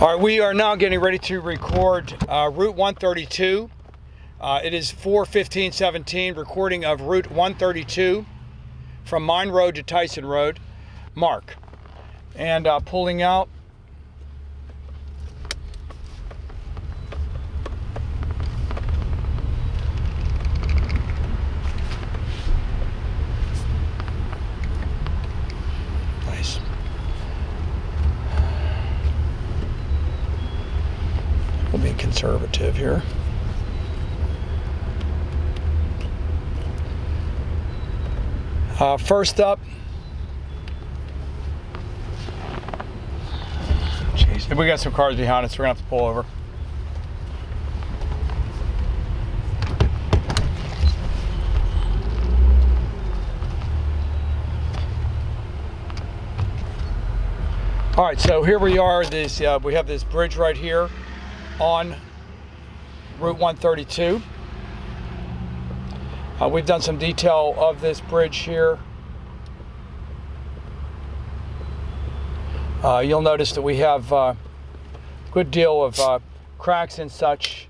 All right, we are now getting ready to record Route 132. It is 4/15/17, recording of Route 132 from Mine Road to Tyson Road. Mark. And pulling out. Nice. We'll be conservative here. First up, jeez, we got some cars behind us, we're gonna have to pull over. All right, so here we are. We have this bridge right here on Route 132. We've done some detail of this bridge here. You'll notice that we have a good deal of cracks and such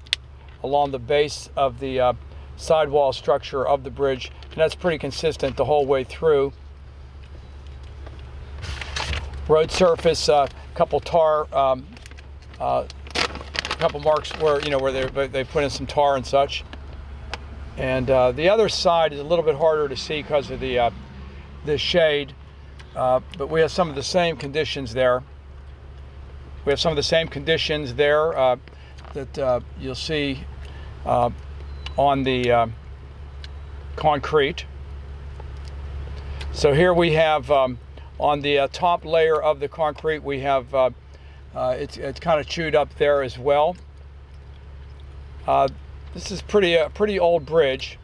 along the base of the sidewall structure of the bridge, and that's pretty consistent the whole way through. Road surface, couple tar, couple marks where they put in some tar and such. And the other side is a little bit harder to see because of the shade, but we have some of the same conditions there. We have some of the same conditions there that you'll see on the concrete. So here we have on the top layer of the concrete, we have it's kind of chewed up there as well. This is pretty old bridge.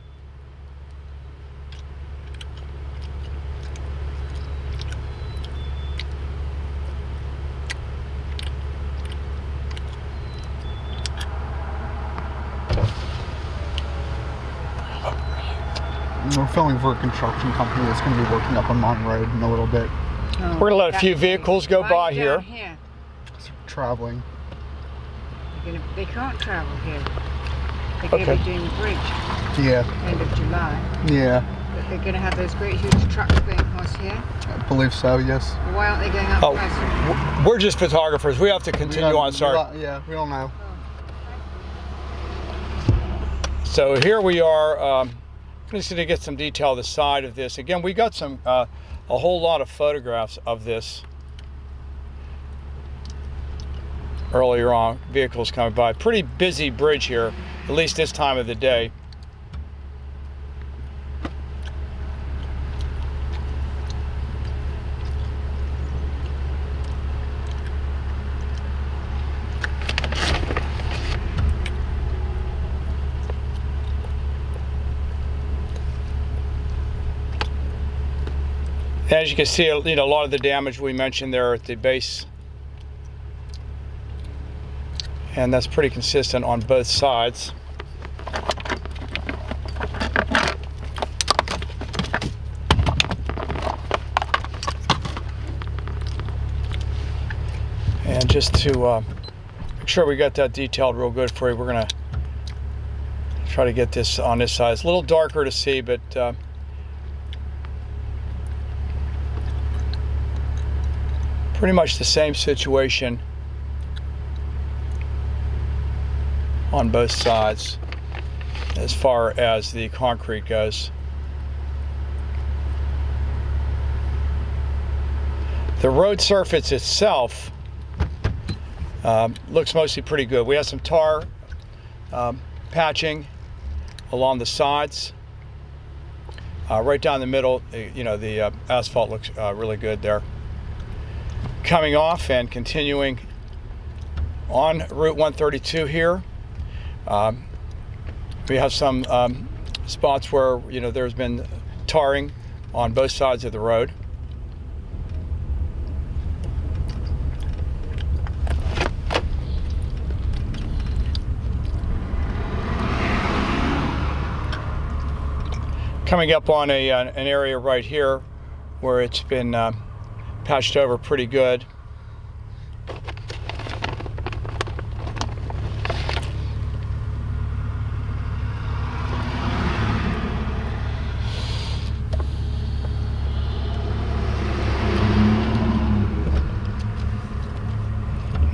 We're filming for a construction company that's going to be working up on Mine Road in a little bit. Oh, we're going to let a few vehicles go by here. So traveling. They can't travel here. They're going to be doing the bridge. Yeah. End of July. Yeah. But they're going to have those great huge trucks going across here. I believe so, yes. Well, why aren't they going up west? We're just photographers. We have to continue on, sorry. Yeah, we don't know. So here we are. I'm just going to get some detail of the side of this. Again, we got some a whole lot of photographs of this earlier on. Vehicles coming by. Pretty busy bridge here, at least this time of the day. As you can see, a lot of the damage we mentioned there at the base, and that's pretty consistent on both sides. And just to make sure we got that detailed real good for you, we're going to try to get this on this side. It's a little darker to see, but pretty much the same situation on both sides as far as the concrete goes. The road surface itself looks mostly pretty good. We have some tar patching along the sides. Right down the middle, the asphalt looks really good there. Coming off and continuing on Route 132 here, we have some spots where there's been tarring on both sides of the road. Coming up on an area right here where it's been patched over pretty good.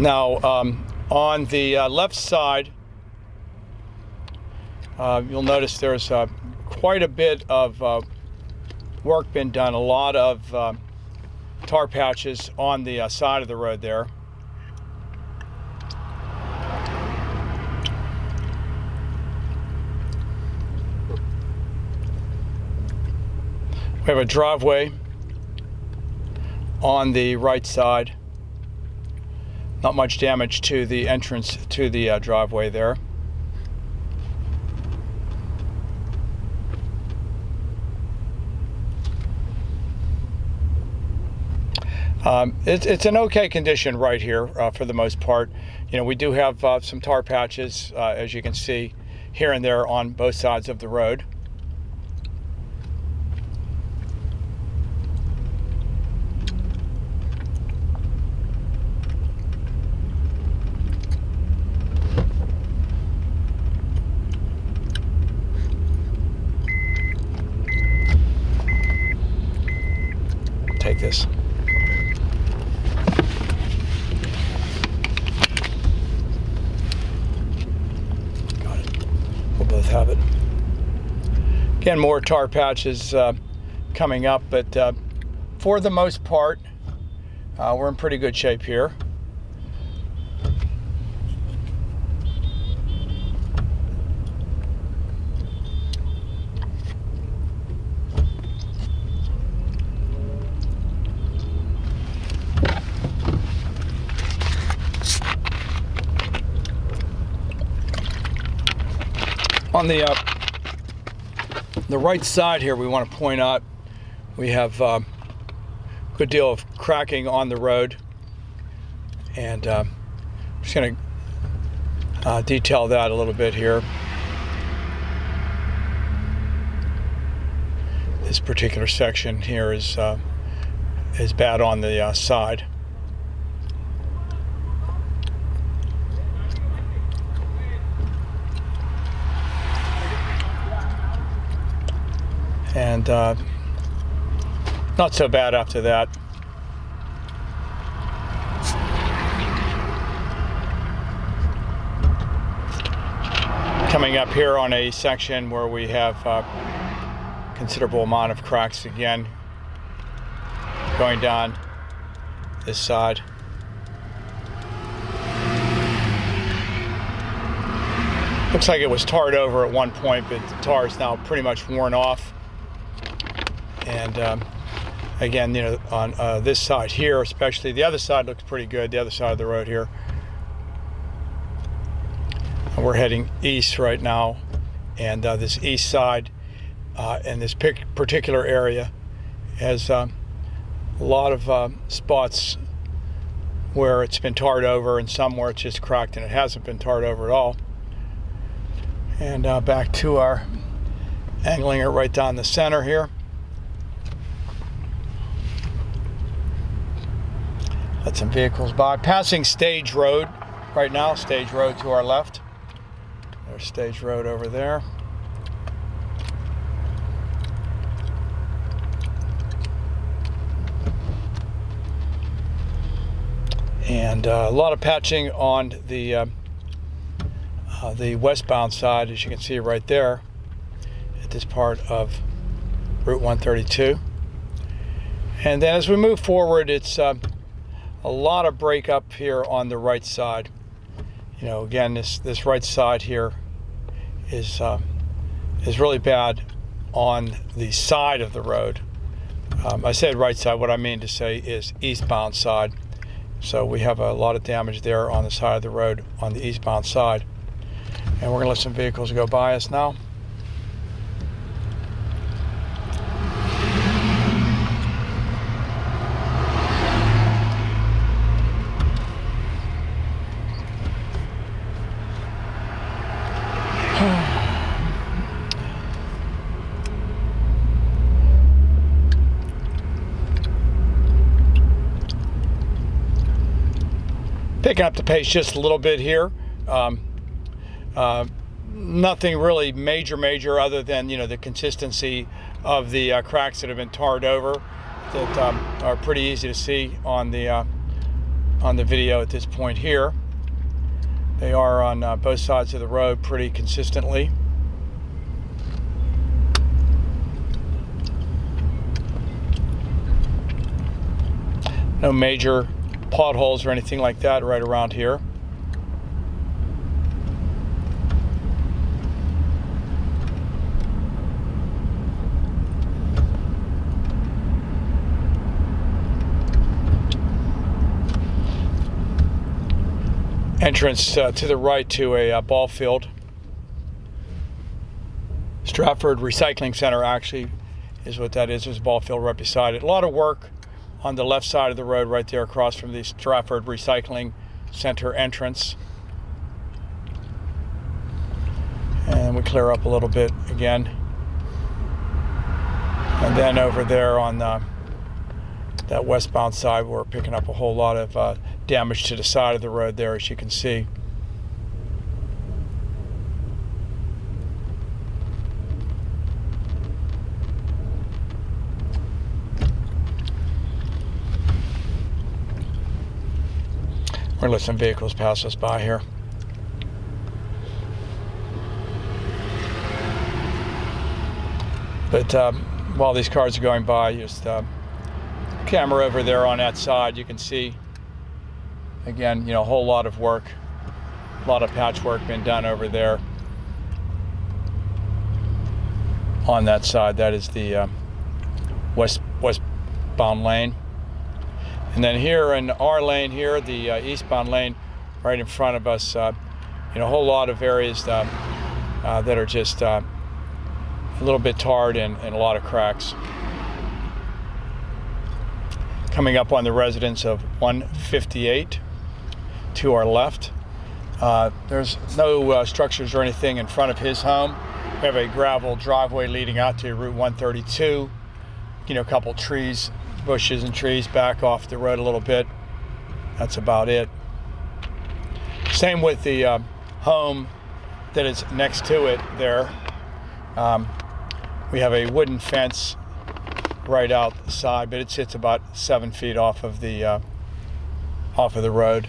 Now, on the left side, you'll notice there's quite a bit of work been done, a lot of tar patches on the side of the road there. We have a driveway on the right side. Not much damage to the entrance to the driveway there. It's an okay condition right here for the most part. You know, we do have some tar patches, as you can see, here and there on both sides of the road. Take this. Got it. We'll both have it. Again, more tar patches coming up, but for the most part, we're in pretty good shape here. On the right side here, we want to point out we have a good deal of cracking on the road, and I'm just going to detail that a little bit here. This particular section here is bad on the side. And not so bad after that. Coming up here on a section where we have considerable amount of cracks again, going down this side. Looks like it was tarred over at one point, but the tar is now pretty much worn off. And again, you know, on this side here, especially, the other side looks pretty good, the other side of the road here. And we're heading east right now, and this east side in this particular area has a lot of spots where it's been tarred over, and some where it's just cracked and it hasn't been tarred over at all. And back to our angling it right down the center here. Let some vehicles by. Passing Stage Road right now. Stage Road to our left. There's Stage Road over there. And a lot of patching on the westbound side, as you can see right there, at this part of Route 132. And then as we move forward, it's a lot of breakup here on the right side. You know, again, this right side here is really bad on the side of the road. I said right side. What I mean to say is eastbound side. So we have a lot of damage there on the side of the road on the eastbound side. And we're going to let some vehicles go by us now. Picking up the pace just a little bit here. Nothing really major other than, you know, the consistency of the cracks that have been tarred over that are pretty easy to see on the on the video at this point here. They are on both sides of the road pretty consistently. No major potholes or anything like that right around here. Entrance to the right to a ball field. Stratford Recycling Center actually is what that is. There's a ball field right beside it. A lot of work on the left side of the road right there across from the Stratford Recycling Center entrance. And we clear up a little bit again. And then over there on that westbound side, we're picking up a whole lot of damage to the side of the road there, as you can see. We're gonna let some vehicles pass us by here. But while these cars are going by, just camera over there on that side, you can see again, a whole lot of work, a lot of patchwork being done over there on that side. That is the westbound lane. And then here in our lane here, the eastbound lane right in front of us, a whole lot of areas that are just a little bit tarred and a lot of cracks. Coming up on the residence of 158 to our left. There's no structures or anything in front of his home. We have a gravel driveway leading out to Route 132. A couple trees, bushes and trees back off the road a little bit. That's about it. Same with the home that is next to it there. We have a wooden fence right outside, but it sits about 7 feet off of the road.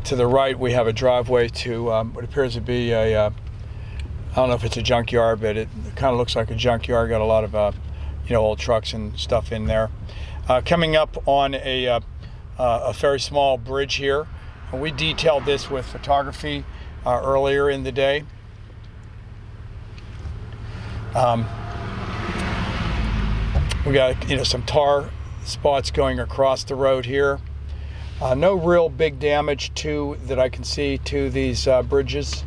To the right, we have a driveway to what appears to be I don't know if it's a junkyard, but it kind of looks like a junkyard. Got a lot of old trucks and stuff in there. Coming up on a very small bridge here. We detailed this with photography earlier in the day. We got some tar spots going across the road here. No real big damage that I can see to these bridges,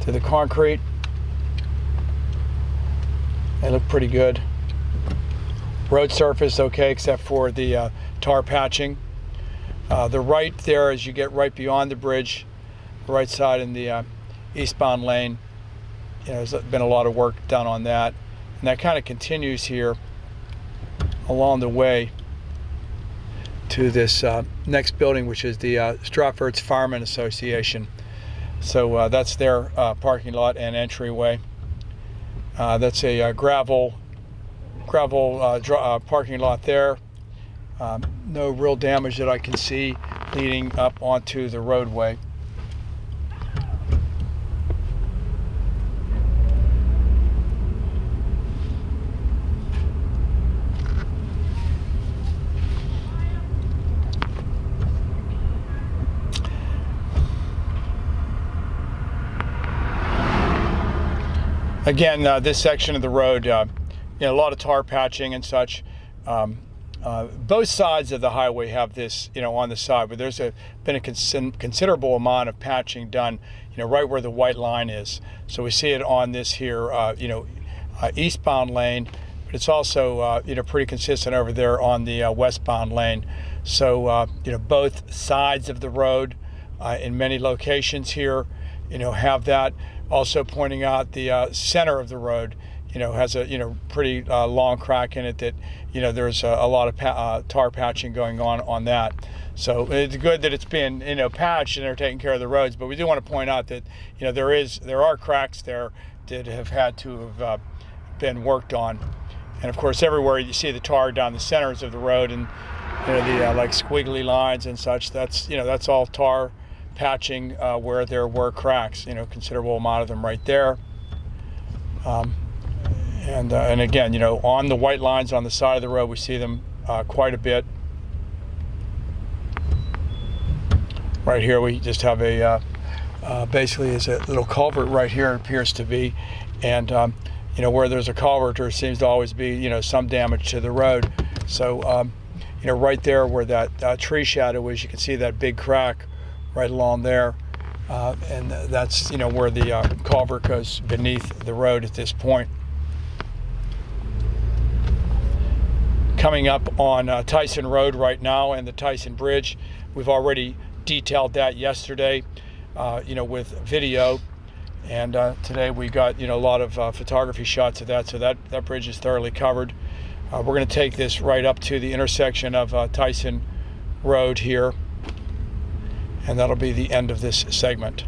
to the concrete. They look pretty good. Road surface okay, except for the tar patching. The right there, as you get right beyond the bridge, the right side in the eastbound lane, there's been a lot of work done on that. And that kind of continues here along the way to this next building, which is the Stratford's Firemen Association. So that's their parking lot and entryway. That's a gravel parking lot there. No real damage that I can see leading up onto the roadway. Again, this section of the road, a lot of tar patching and such. Both sides of the highway have this, on the side, but there's been a considerable amount of patching done, right where the white line is. So we see it on this here, eastbound lane, but it's also, pretty consistent over there on the westbound lane. So, both sides of the road in many locations here, have that. Also pointing out the center of the road, has a pretty long crack in it that there's a lot of tar patching going on that. So it's good that it's being patched and they're taking care of the roads. But we do want to point out that there are cracks there that have had to have been worked on. And of course, everywhere you see the tar down the centers of the road, and the like squiggly lines and such. That's all tar patching where there were cracks. Considerable amount of them right there. And again, on the white lines on the side of the road, we see them quite a bit. Right here, we just have basically is a little culvert right here, it appears to be, and where there's a culvert, there seems to always be some damage to the road. So right there where that tree shadow is, you can see that big crack right along there, and that's where the culvert goes beneath the road at this point. Coming up on Tyson Road right now and the Tyson Bridge, we've already detailed that yesterday, with video, and today we got a lot of photography shots of that. So that bridge is thoroughly covered. We're going to take this right up to the intersection of Tyson Road here, and that'll be the end of this segment.